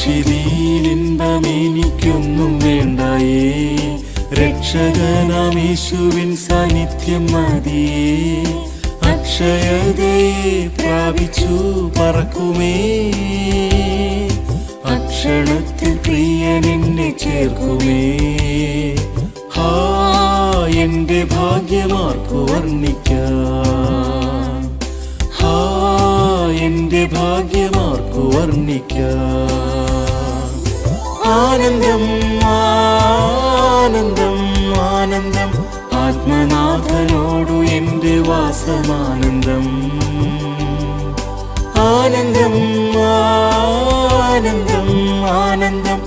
കുരിശിലിൽ ഇൻപമെനിക്കൊന്നും വേണ്ടായേ, രക്ഷകനാം യേശുവിൻ സാന്നിധ്യം മതിയേ. അക്ഷയതയെ പ്രാപിച്ചു പറക്കുമേ, അക്ഷണത്തിൽ പ്രിയൻ എന്നെ ചേർക്കുമേ. ഹാ എന്റെ ഭാഗ്യമാർക്കു വർണ്ണിക്കാം, ഹാ എന്റെ ഭാഗ്യമാർക്കു വർണ്ണിക്കാം. ആനന്ദം ആനന്ദം ആനന്ദം, ആത്മനാഥനോടു എന്റെ വാസമാനന്ദം. ആനന്ദം ആനന്ദം ആനന്ദം,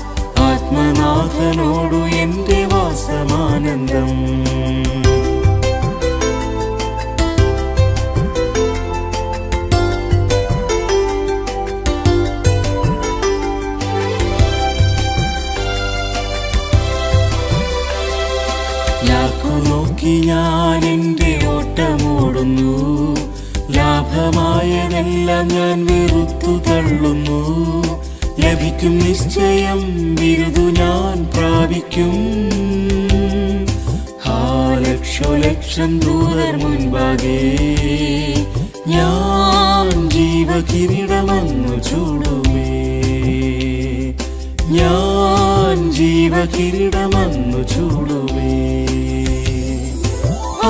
ആത്മനാഥനോടു എന്റെ വാസമാനന്ദം. ലാഭം നോക്കി ഞാൻ എൻ്റെ ഓട്ടമോടുന്നു, ലാഭമായതെല്ലാം ഞാൻ വെറുത്തു തള്ളുന്നു. ലഭിക്കും നിശ്ചയം ബിരുദു ഞാൻ പ്രാപിക്കും, ലക്ഷം ദൂതർ മുൻപാകെ ഞാൻ ജീവകിരീടമൊന്നു ചൂടുമേ, ഞാൻ ജീവകിരീടമൊന്നു ചൂടുമേ.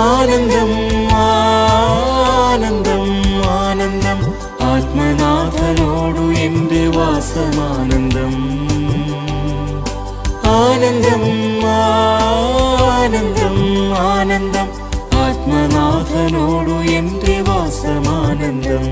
ആനന്ദം ആനന്ദം ആനന്ദം, ആത്മനാഥനോടു എന്റെ വാസമാനന്ദം. ആനന്ദം ആനന്ദം ആനന്ദം, ആത്മനാഥനോടു എന്റെ വാസമാനന്ദം.